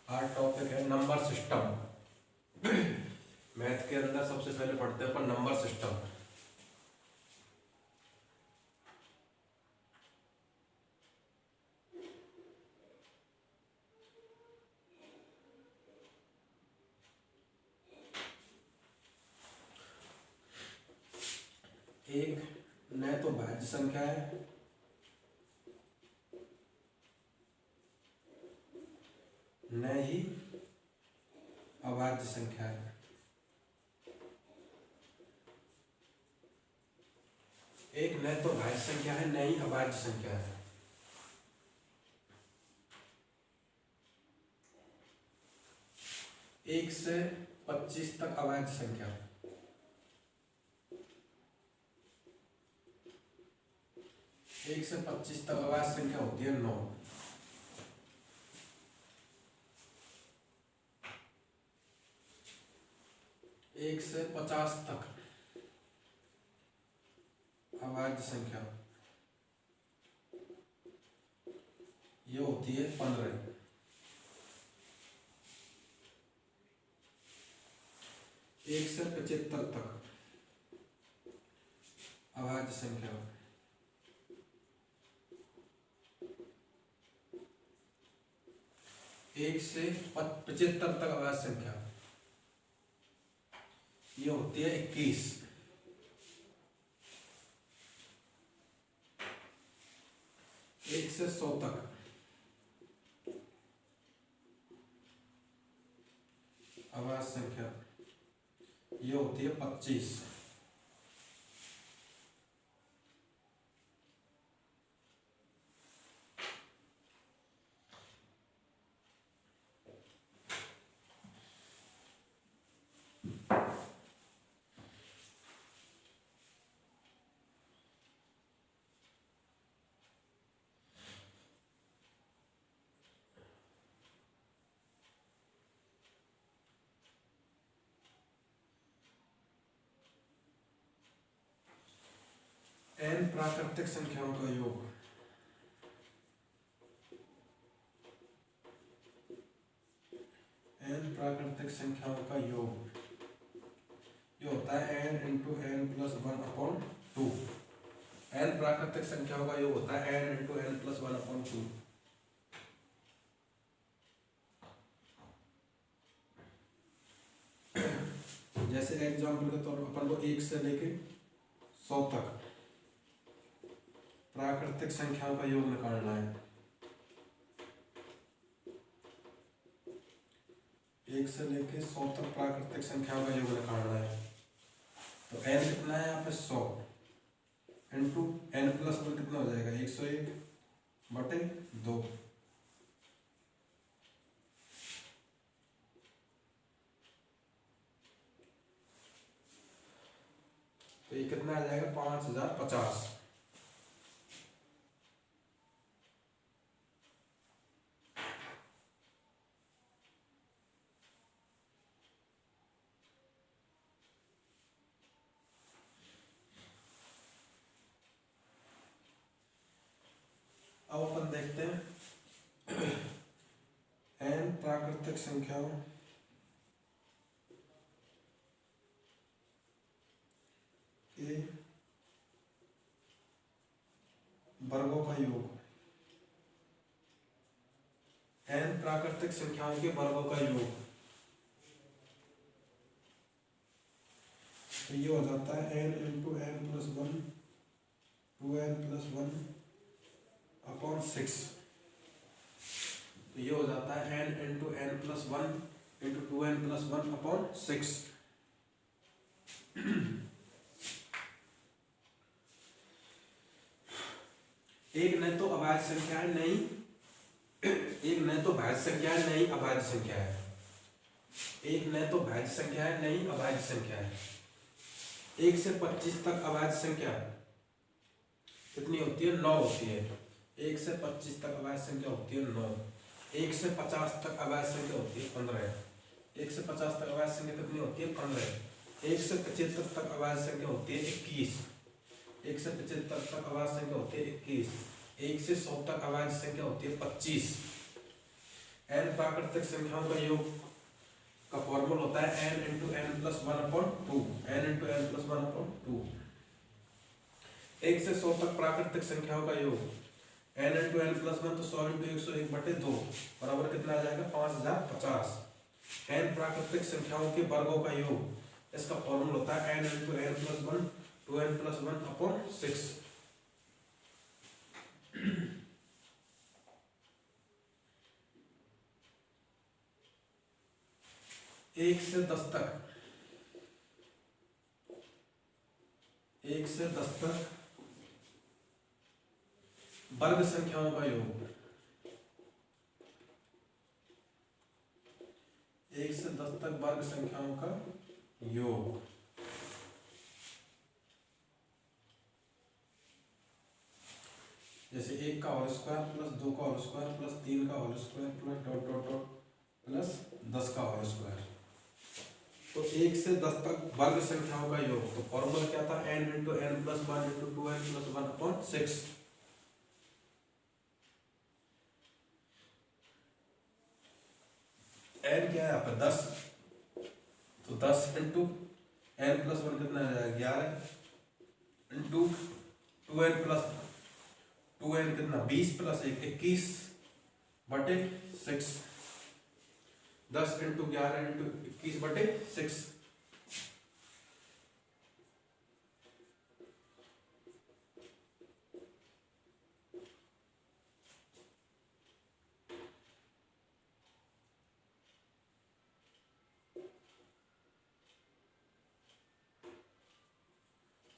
आज टॉपिक है number system. Math के अंदर सबसे पहले पढ़ते हैं अपन नंबर सिस्टम। एक न तो भाज्य संख्या है न ही अभाज्य संख्या है। एक न तो भाज्य संख्या है न ही अभाज्य संख्या है। एक से 25 तक अभाज्य संख्या, एक से 25 तक अभाज्य संख्या होती है 9। एक से 50 तक अभाज्य संख्या ये होती है 15। एक से 75 तक अभाज्य संख्या, एक से 75 तक अभाज्य संख्या ये होती है 21। एक से 100 तक अभाज्य संख्या ये होती है 25। n प्राकृतिक संख्याओं का योग, n प्राकृतिक संख्याओं का योग ये होता है n into n plus 1/2। n प्राकृतिक संख्याओं का योग होता है n इंटू एन प्लस 1/2। जैसे एग्जाम्पल के तौर पर अपन को 1 से लेके 100 तक प्राकृतिक संख्याओं का योग निकालना है। 1 से लेके 100 तक प्राकृतिक संख्याओं का योग निकालना है। तो n कितना है यहाँ पे 100 इंटू एन प्लस 1 कितना हो जाएगा 101/2। तो ये कितना आ जाएगा 5050। अब अपन देखते हैं n प्राकृतिक संख्याओं के वर्गों का योग। n प्राकृतिक संख्याओं के वर्गों का योग तो ये हो जाता है n into n plus 1 2n plus 1/6। तो ये हो जाता है n into n plus 1 into 2n plus 1/6। एक न तो अभाज्य संख्या है नहीं, एक न तो भाज्य संख्या है नहीं अभाज्य संख्या है। एक न तो भाज्य संख्या है नहीं अभाज्य संख्या है। 1 से 25 तक अभाज्य संख्या कितनी होती है 9 होती है। 1 से 25 तक अभाज्य संख्या होती है 9। 1 से 50 तक अभाज्य संख्या होती है 15। 1 से 50 तक अभाज्य संख्या कितनी होती है 15। 1 से 75 तक अभाज्य संख्या होती है 21। 1 से 75 तक अभाज्य संख्या होती है 21। 1 से 100 तक अभाज्य संख्या होती है 25। n प्राकृतिक संख्याओं का योग का फॉर्मूला होता है n into n plus 1/2। n into n plus 1/2। 1 से 100 तक प्राकृतिक संख्याओं का योग n इंटू एन प्लस 1, तो 100 इंटू 101/2 बराबर कितना आ जाएगा 5050। n प्राकृतिक संख्याओं के वर्गों का योग, इसका फॉर्मूला होता है n into n plus 1 2n plus 1/6। 1 से 10 तक, 1 से 10 तक वर्ग संख्याओं का योग, 1 से 10 तक वर्ग संख्याओं का योग। जैसे 1 का होल स्क्वायर प्लस 2 का होल स्क्वायर प्लस 3 का whole square plus dot dot dot plus 10 का होल स्क्वायर। तो 1 से 10 तक वर्ग संख्याओं का योग, तो फॉर्मूला क्या था n into n plus 1 into 2n plus 1/6। n क्या है यहाँ पर 10, तो 10 इंटू एन प्लस 1 कितना आ जाएगा 11 इंटू 2n प्लस 2n कितना 20 प्लस 1 21/6। 10 into 11 into 21/6।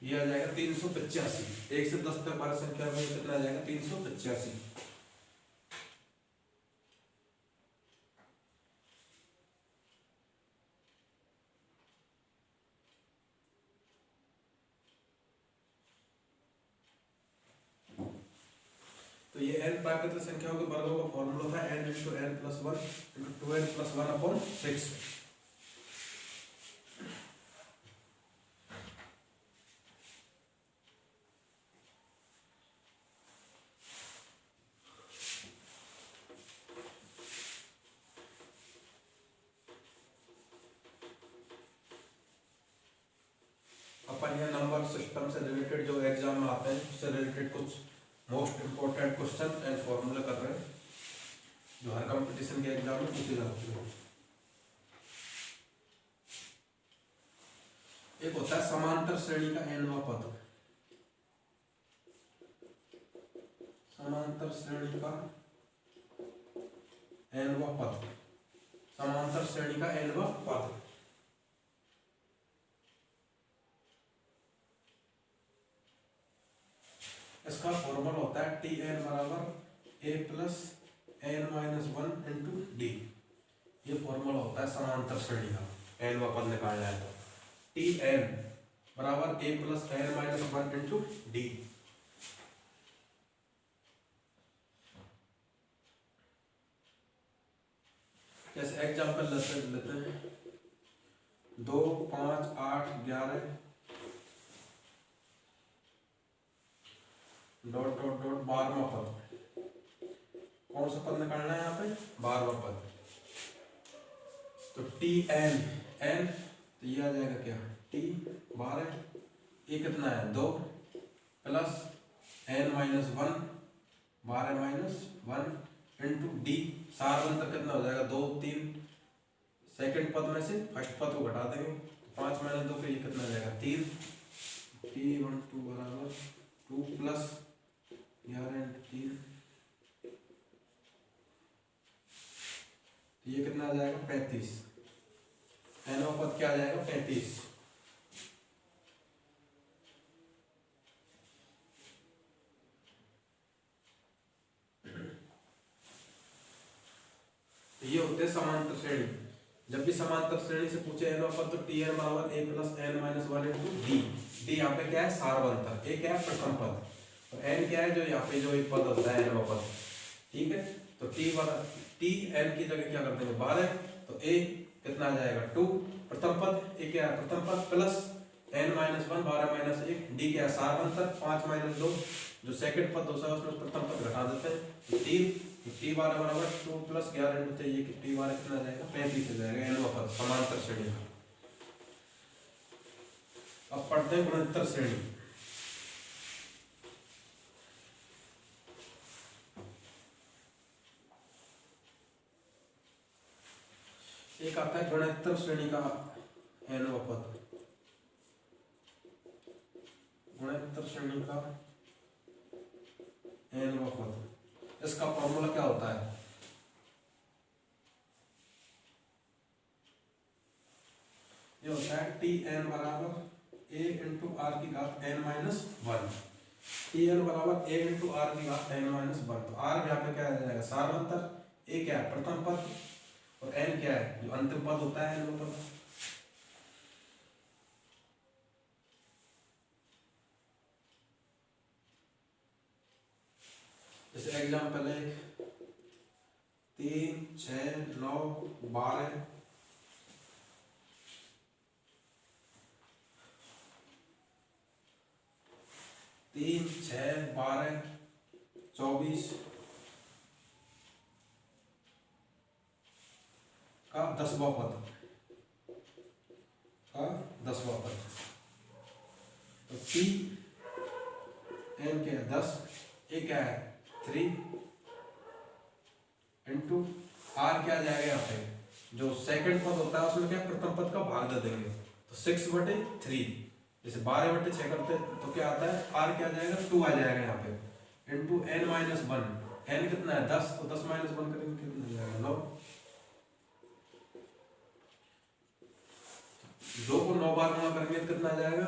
ये आ जाएगा 385। 1 से 10 तक वर्ग संख्या में कितना आ जाएगा 385। तो ये n प्राकृतिक संख्याओं के वर्गों का फॉर्मूला था n into n plus 1 into 2n plus 1/6। अपन ये नंबर सिस्टम से रिलेटेड जो एग्जाम में आते हैं उससे रिलेटेड कुछ most important question and formula कर रहे हैं जो हर कंपटीशन के एग्जाम में पूछे जाते हैं। एक होता है समांतर श्रेणी का nवां पद, समांतर श्रेणी का nवां पद, समांतर श्रेणी का nवां पद। इसका फॉर्मूला होता है Tn बराबर a plus n minus 1 into D. ये फॉर्मूला होता है समांतर श्रेणी का nवां पद निकालना है तो Tn बराबर a plus n minus 1 into D. जैसे एग्जाम्पल लेते हैं 2 5 8 11 डॉट डॉट डॉट 12वां पद। कौन सा पद निकालना है यहाँ पे 12वां पद। तो टी एन एन, तो ये आ जाएगा क्या टी 12, ये कितना है 2 plus N minus 1 12 minus 1 into d. सार अंतर कितना हो जाएगा 2 3, सेकंड पद में से फर्स्ट पद को घटा देंगे 5 माइनस 2 के ये कितना आ जाएगा 3। टी 1 2 बराबर 2 प्लस 11 इंटू 3, ये कितना आ जाएगा 35। nवां पद क्या आ जाएगा 35। ये होते हैं समांतर श्रेणी। जब भी समांतर श्रेणी से पूछे nवां पद तो Tn बराबर a plus n minus 1 into D. D यहाँ पे क्या है सार्वंतर, a क्या है प्रथम पद, तो n क्या है जो यहाँ पे जो एक पद होता है nवां पद। ठीक है, तो टी एन की जगह क्या करते हैं 12, तो a कितना आ जाएगा 2 प्रथम पद, a क्या है प्रथम पद plus n minus 1 12 minus 1 D क्या है सार्वंतर 5 माइनस 2 जो सेकंड पद दूसरा उसमें प्रथम पद घटा देते हैं 3 टी बारह बराबर 2 + 11 इंटू चाहिए कि टी बारह कितना जाएगा 35 हो जाएगा एन वक्त समांतर श्रेणी का। अब पढ़ते हैं गुणोत्तर श्रेणी। एक आता है गुणोत्तर श्रेणी का एन वक्त, गुणोत्तर श्रेणी का एन वक्त। इसका फॉर्मूला क्या होता है? ये होता है टी एन बराबर ए इंटू आर की घात n minus one. T n बराबर ए इंटू आर की घात एन माइनस वन। तो आर यहाँ पे क्या आ जाएगा सार्वंतर, ए क्या है प्रथम पद और एन क्या है जो अंतिम पद होता है एन पद। जैसे एग्जाम्पल है 3, 6, 9, 12, 3, 6, 12, 24 का 10वां पद, का 10वां पद। तो टी एन क्या है 10, ए क्या है 3 इंटू आर क्या आ जाएगा यहाँ पे जो सेकंड पद होता है उसमें क्या प्रथम पद का भाग दे देंगे तो 6/3। जैसे 12/6 करते तो क्या आता है आर क्या आ जाएगा 2 आ जाएगा यहाँ पे into n minus one. N कितना है 10 तो 10 माइनस 1 करेंगे कितना जाएगा 9। 2 को 9 बार गुणा करेंगे तो कितना आ जाएगा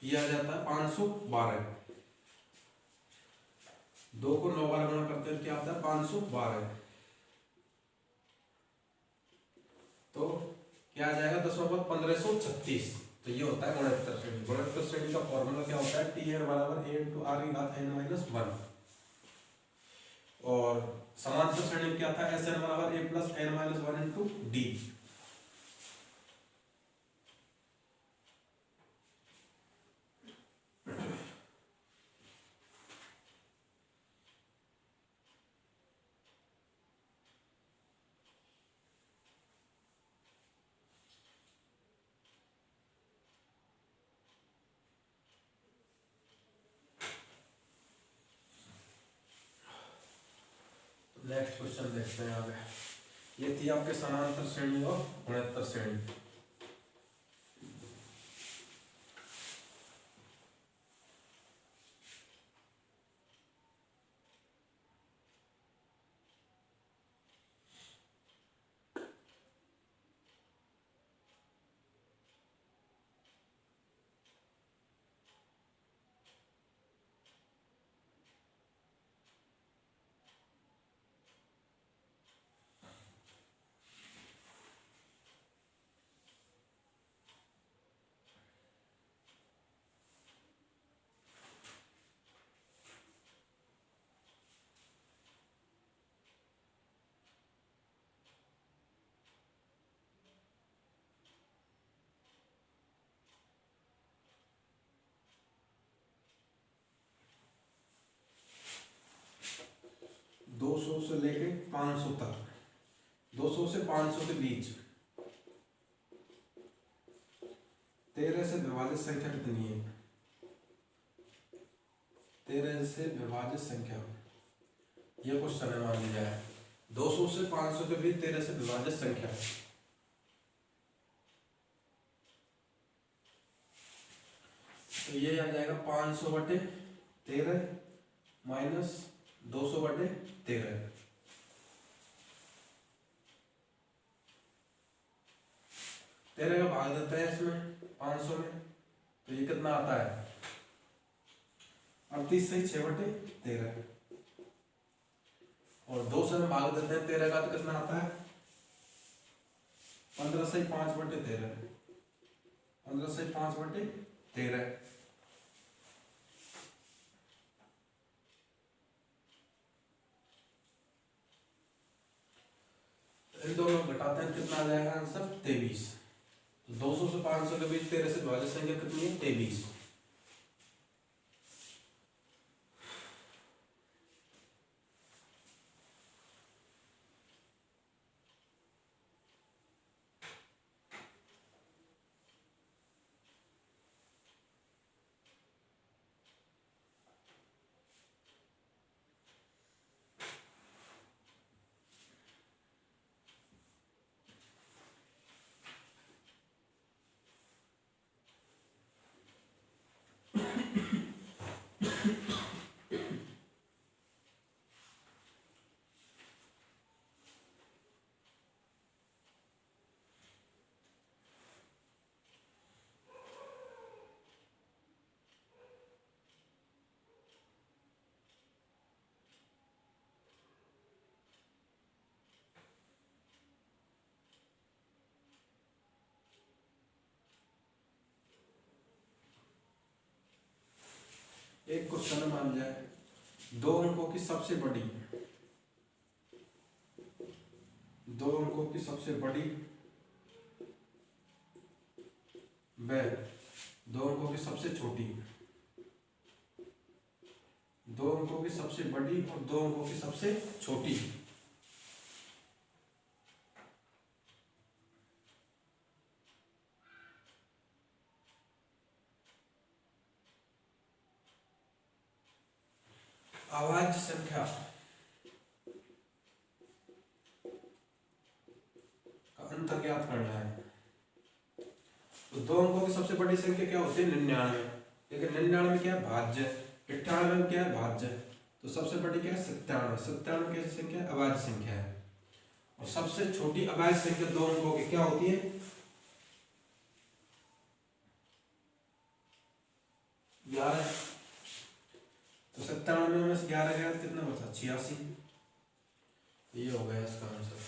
ये आ जाता है 512। 2 को 9 बार गुणा करते हैं क्या आता है 512। तो क्या आ जाएगा 10वां पद 1536। तो ये होता है गुणोत्तर श्रेणी। गुणोत्तर श्रेणी का फॉर्मूला क्या होता है टी एन बराबर ए इंटू आर की घात एन माइनस वन। और समांतर श्रेणी क्या था एस एन बराबर A plus N minus one into D. Next question देखते हैं आगे। ये थी आपके समांतर श्रेणी और गुणोत्तर श्रेणी। दो सौ से लेके 500 तक, 200 से 500 के बीच 13 से विभाजित संख्या कितनी है? 13 से विभाजित संख्या ये क्वेश्चन है। मान लिया है 200 से 500 के बीच 13 से विभाजित संख्या है। तो ये आ जाएगा 500/13 माइनस 200/13। तेरह का भाग देते हैं इसमें 500 में तो ये कितना आता है 38 से 6/13। और 2 से भाग देते हैं 13 का तो कितना आता है 15 से 5/13। 15 से 5/13। इन दोनों घटाते हैं कितना आ जाएगा आंसर 23। 200 से 500 के बीच 13 से विभाजित संख्या कितनी है 23। एक क्वेश्चन मान जाए, दो अंकों की सबसे बड़ी, दो अंकों की सबसे बड़ी व दो अंकों की सबसे छोटी, दो अंकों की सबसे बड़ी और दो अंकों की सबसे छोटी, अभाज्य संख्या का अंतर ज्ञात करना है। तो दो अंकों की सबसे बड़ी संख्या क्या होती है? 99। लेकिन 99 क्या है? भाज्य। 98 में क्या है? भाज्य। तो सबसे बड़ी क्या है? 97। 97 कैसी संख्या है? अभाज्य संख्या है। और सबसे छोटी अभाज्य संख्या दो अंकों की क्या होती है? 11। तो 97 में से 11 गया तो कितना बचा? 86। ये हो गया इसका आंसर।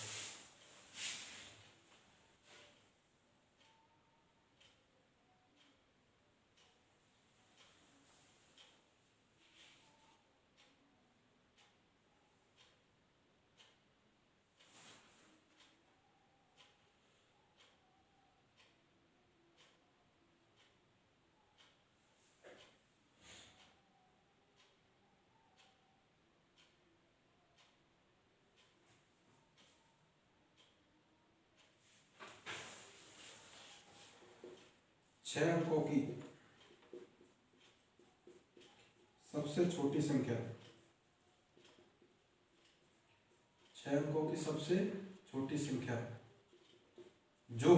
छह अंकों की सबसे छोटी संख्या, छह अंकों की सबसे छोटी संख्या जो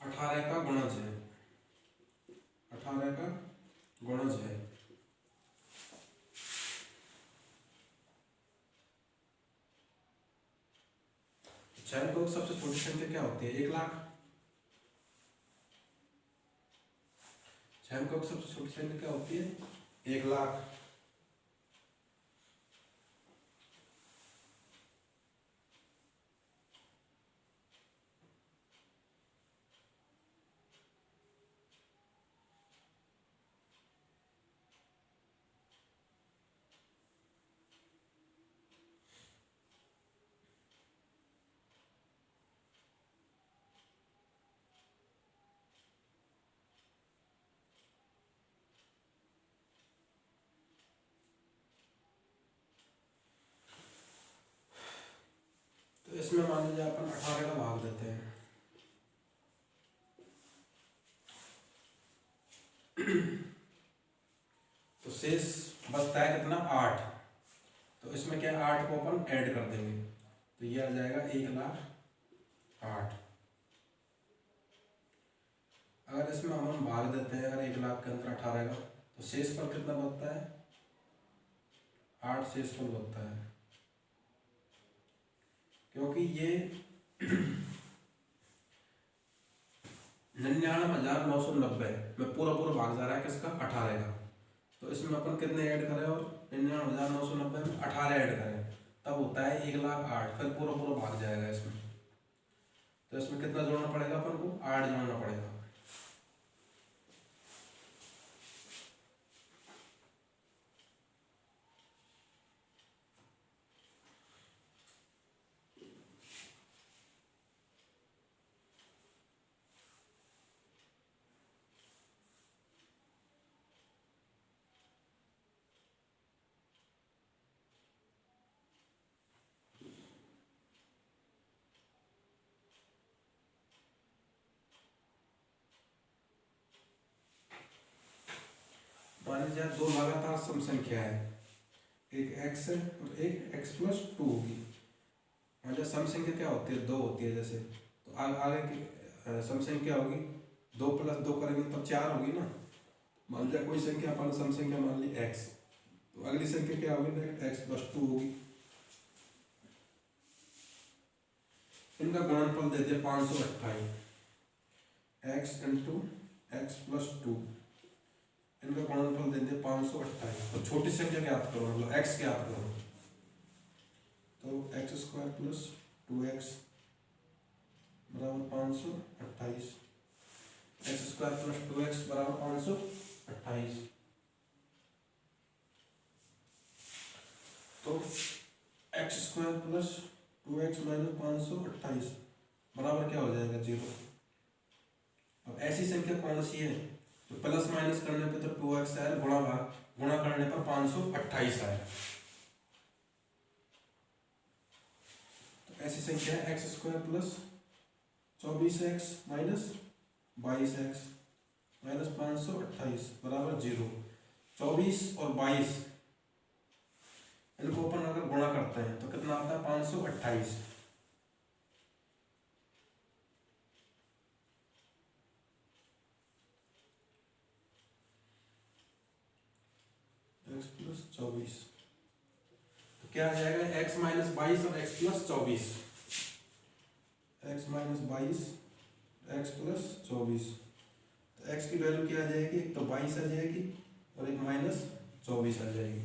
18 का गुणज है, 18 का गुणज है। छह अंकों की सबसे छोटी संख्या क्या होती है? 1 लाख। छह अंकों की सबसे छोटी संख्या क्या होती है? 1 लाख। तो इसमें मान लीजिए अपन 18 का भाग देते हैं। तो शेष बचता है कितना? 8। तो इसमें क्या 8 को अपन ऐड कर देंगे तो ये आ जाएगा 1,08,000। अगर इसमें हम भाग देते हैं, अगर 1 लाख के अंदर 18 का, तो शेष पर कितना बचता है? 8 शेष पर बचता है। क्योंकि ये 99,990 में पूरा भाग जा रहा है किसका? 18 का। तो इसमें अपन कितने ऐड करें? और 99,990 में 18 ऐड करें, तब होता है 1,08,000। फिर पूरा भाग जाएगा इसमें। तो इसमें कितना जोड़ना पड़ेगा अपन को? 8 जोड़ना पड़ेगा। मान लीजिए दो लगातार सम संख्या है, एक x है और एक x+2 होगी। मान लीजिए सम संख्या क्या होती है? 2 होती है जैसे। तो आगे की सम संख्या होगी 2 + 2 करेंगे तब 4 होगी ना। मान लीजिए कोई संख्या अपन सम संख्या मान ली x, तो अगली संख्या क्या होगी? x+2 होगी। इनका गुणनफल दे दिया 528, x × x+2, इनका गुणनफल दे दिया 528। तो छोटी संख्या ज्ञात करो, मतलब x ज्ञात करो। तो x² + 2x = 528। x² square plus 2x बराबर 528। तो x square plus 2x minus 528 बराबर क्या हो जाएगा? 0। अब ऐसी संख्या कौन सी है तो प्लस माइनस करने पे तो 2x आएगा, गुणा करने पर 528 आएगा। तो ऐसी संख्या है x square plus 24x minus 22x minus 528 बराबर 0। 24 और 22 इनको अपन अगर गुणा करते हैं तो कितना आता है? 528। x प्लस 24 तो क्या आ जाएगा? x माइनस 22 और x plus 24। x minus 22 x plus 24 तो x की वैल्यू क्या आ जाएगी? एक तो 22 आ जाएगी और एक माइनस 24 आ जाएगी।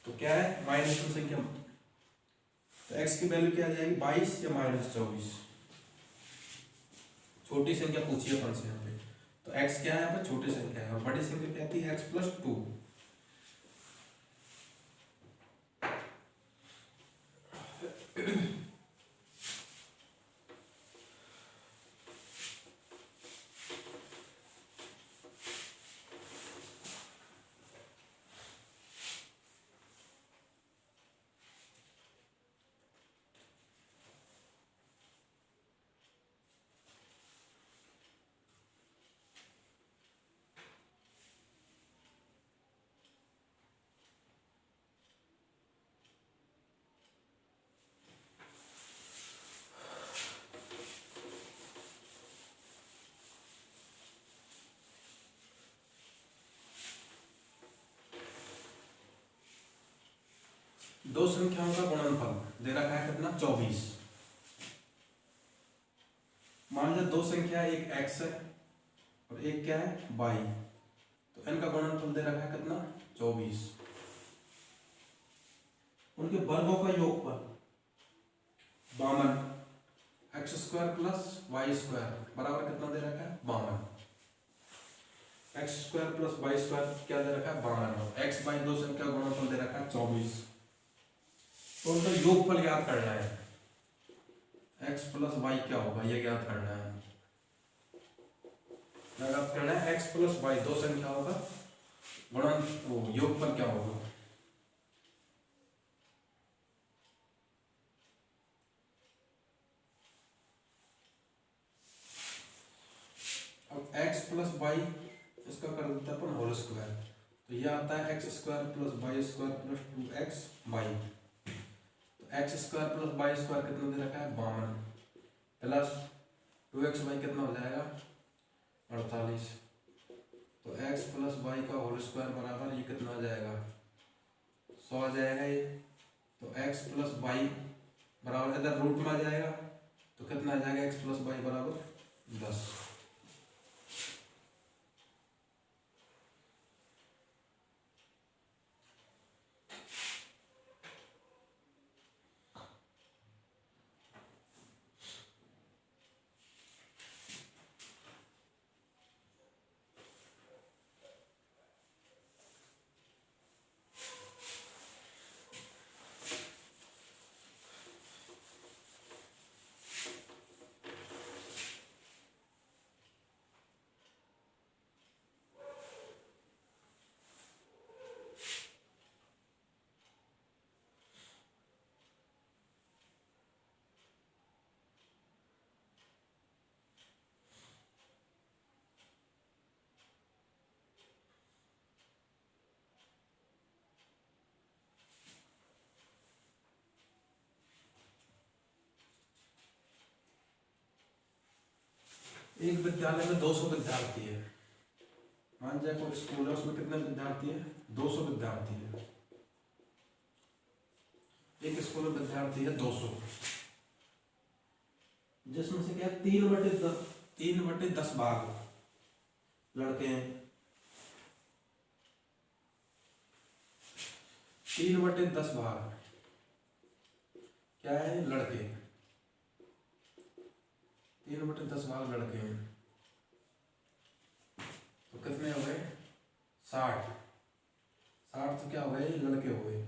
तो क्या है? माइनस में संख्या, तो x की वैल्यू क्या आ जाएगी? 22 या माइनस 24। छोटी संख्या पूछिए अपन से यहाँ पे, तो x क्या है यहाँ पे? छोटी संख्या है, और बड़ी संख्या कहती है x प्लस 2। दो संख्याओं का गुणनफल दे रखा है कितना? 24। मान लिया दो संख्या, एक x है और एक क्या है? y। तो इनका गुणनफल दे रखा है कितना? 24। उनके वर्गों का योगफल 52। X square plus y square बराबर कितना दे रखा है? 52। X square plus y square क्या दे रखा है? 52। एक्स बाई दो संख्या का गुणनफल दे रखा है 24। तो उनका योगफल ज्ञात करना है। x प्लस वाई क्या होगा ये ज्ञात करना है। ज्ञात करना है x प्लस वाई दो संख्याओं का गुणन योगफल क्या होगा। अब x प्लस वाई इसका कर देता है अपन होल स्क्वायर, तो ये आता है x square plus y square plus 2x y. X square plus y square कितना दे रखा है? 52 प्लस 2x वाई कितना हो जाएगा? 48। तो x प्लस वाई का होल स्क्वायर बराबर ये कितना आ जाएगा? 100 आ जाएगा ये। तो x प्लस वाई बराबर इधर रूट में आ जाएगा तो कितना आ जाएगा? x प्लस वाई बराबर 10। एक विद्यालय में 200 विद्यार्थी है। मान जाए कोई स्कूल है उसमें कितने विद्यार्थी है? 200 विद्यार्थी है। एक स्कूल में विद्यार्थी है 200, जिसमें से क्या 3/10 भाग लड़के हैं। 3/10 भाग क्या है? लड़के। 3/10 भाग लड़के हैं, तो कितने हो गए? 60। 60 तो क्या हो गए? लड़के हो गए।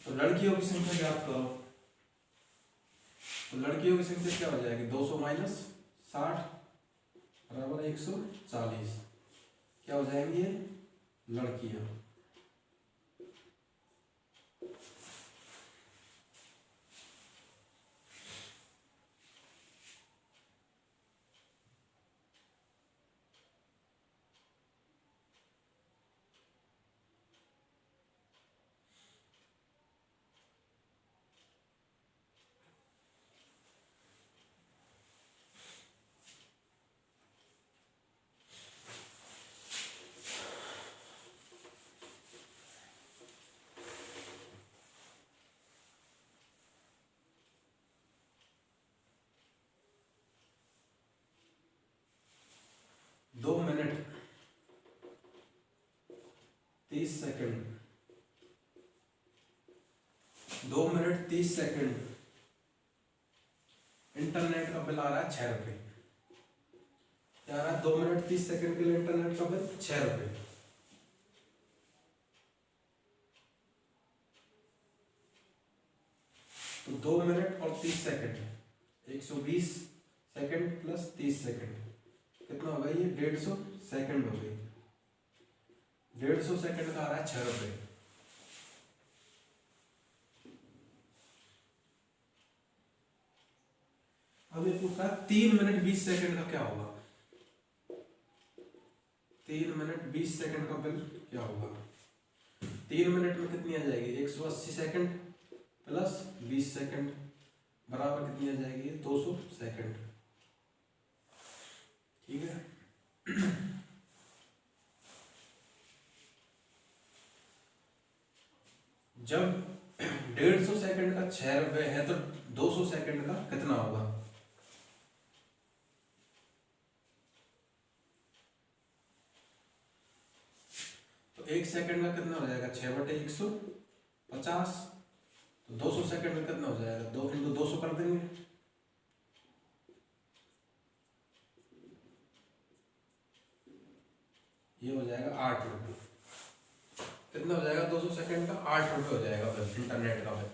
तो लड़कियों की संख्या ज्ञात करो। तो लड़कियों की संख्या क्या हो जाएगी? 200 माइनस 60 बराबर 140। क्या हो जाएंगी ये? लड़कियां। दो minute 30 second, 2 minute 30 second internet का बिल आ रहा है 6 रुपए। क्या आ रहा है? 2 मिनट 30 सेकंड के लिए इंटरनेट का बिल 6 रुपए। तो 2 मिनट और 30 सेकंड 120 सेकंड प्लस 30 सेकंड कितना होगा? ये 150 सेकंड हो गई। 150 सेकंड का आ रहा है 6 रुपए। अब ये पूछता है 3 मिनट 20 सेकंड का क्या होगा? 3 मिनट 20 सेकंड का बिल क्या होगा? 3 मिनट में कितनी आ जाएगी? 180 सेकंड प्लस 20 सेकंड बराबर कितनी आ जाएगी? 200 सेकंड। ठीक है। जब 150 सेकंड का 6 रुपए है तो 200 सेकंड का कितना होगा? तो 1 सेकंड का कितना हो जाएगा? 6/150। तो 200 सेकंड में कितना हो जाएगा? 2 × 200 कर देंगे। ये हो जाएगा 8 रुपये। कितना हो जाएगा? 200 सेकंड का 8 रुपये हो जाएगा बिल, इंटरनेट का बिल।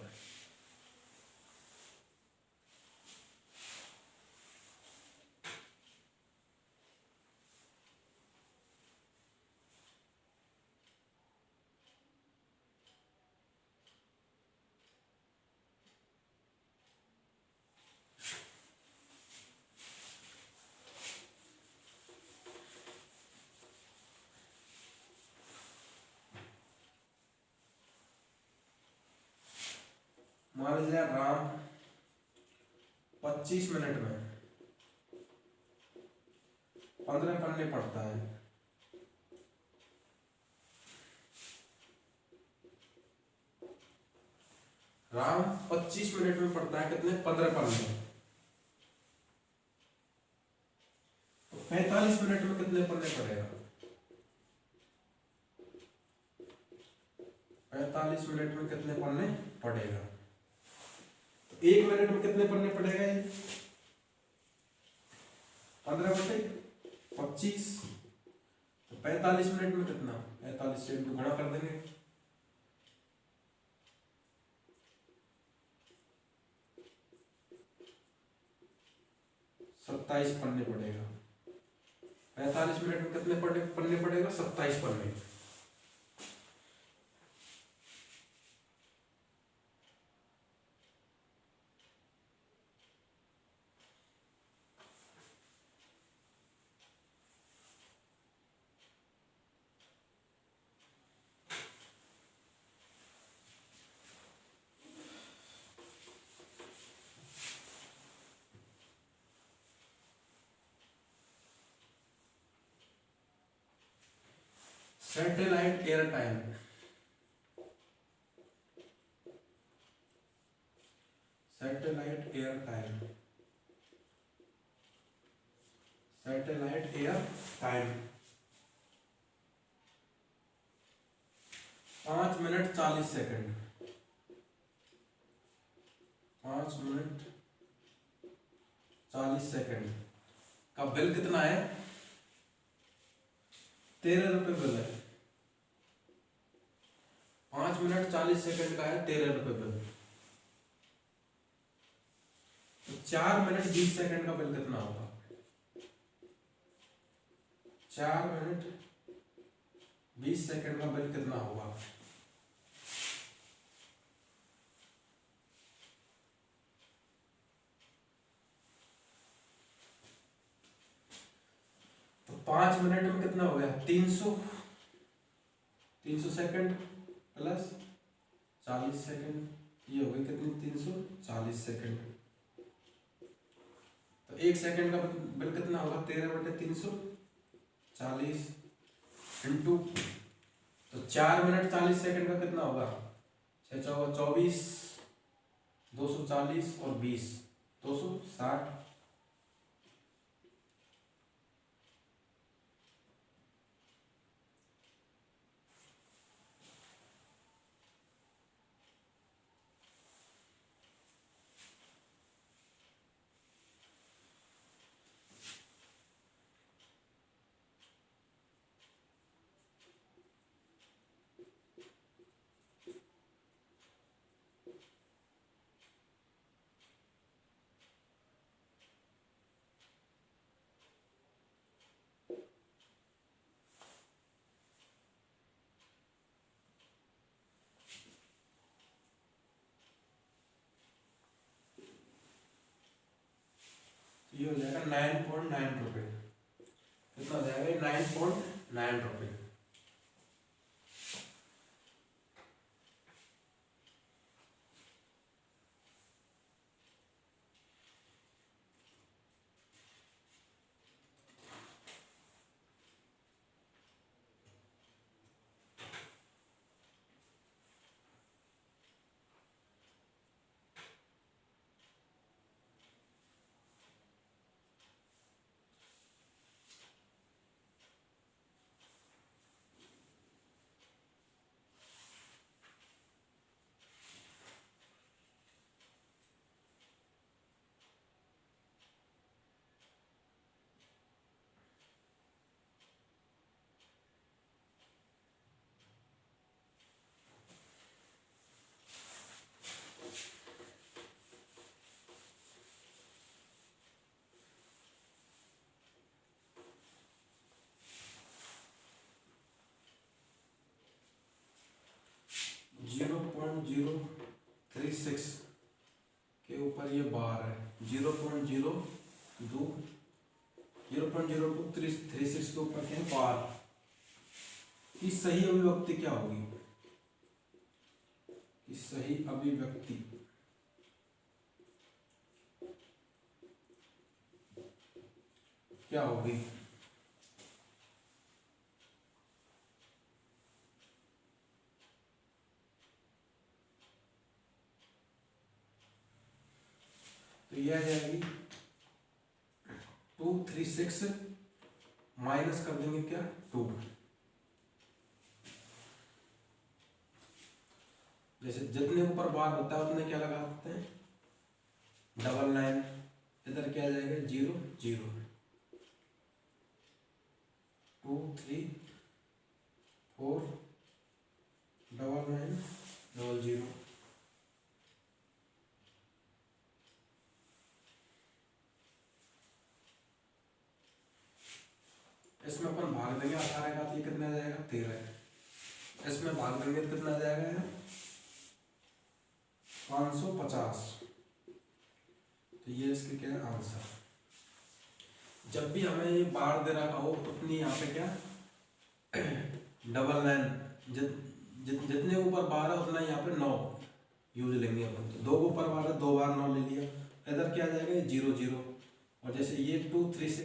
मान लीजिए राम 25 मिनट में 15 पन्ने पढ़ता है। राम 25 मिनट में पढ़ता है कितने? 15 पन्ने। 45 मिनट में कितने पन्ने पढ़ेगा? 45 मिनट में कितने पन्ने पढ़ेगा? 1 मिनट में कितने पन्ने पढ़ेगा ये? 15/25। तो 45 मिनट में कितना? 45 से गुणा कर देंगे। 27 पन्ने पढ़ेगा। 45 मिनट में कितने पन्ने पढ़ेगा? 27 पन्ने। Satellite air time. Satellite air time. Satellite air time 5 minute 40 second. 5 minute 40 second का बिल कितना है? 13 रुपये बिल है। 5 मिनट 40 सेकंड का है 13 रुपये बिल। तो 4 मिनट 20 सेकंड का बिल कितना होगा? 4 मिनट 20 सेकंड का बिल कितना होगा? तो 5 मिनट में कितना हो गया? 300 सेकंड प्लस 40 सेकंड, ये हो गई कितनी? 340 सेकंड। तो 1 सेकंड का बिल कितना होगा? 13/340 इंटू, तो 4 मिनट 40 सेकंड का कितना होगा? 6 चौका 24, 240 और 20, 260। ये हो जाएगा 9.9 रुपये। कितना हो जाएगा? 9.9 रुपये। जीरो 0.036 के ऊपर ये बार है। 0.0236 के ऊपर क्या है? बार। की सही अभिव्यक्ति क्या होगी? की सही अभिव्यक्ति क्या होगी? तो यह आ जाएगी 236 माइनस कर देंगे क्या? 2। जैसे जितने ऊपर बार होता है उतने क्या लगाते हैं? 99। इधर क्या आ जाएगा? 0 0 2 3 4 99 00। इसमें अपन भाग देंगे 18 का, तो ये कितना आ जाएगा? 13। इसमें भाग देंगे तो कितना आ जाएगा? 550। तो ये इसके क्या है? आंसर। जब भी हमें ये बार दे रखा हो उतनी यहाँ पे क्या 99, जितने ऊपर बार है उतना यहाँ पे 9 यूज लेंगे अपन। तो 2 ऊपर बार है, 2 बार 9 ले लिया। इधर क्या आ जाएगा? 0 0। और जैसे ये 2 3 6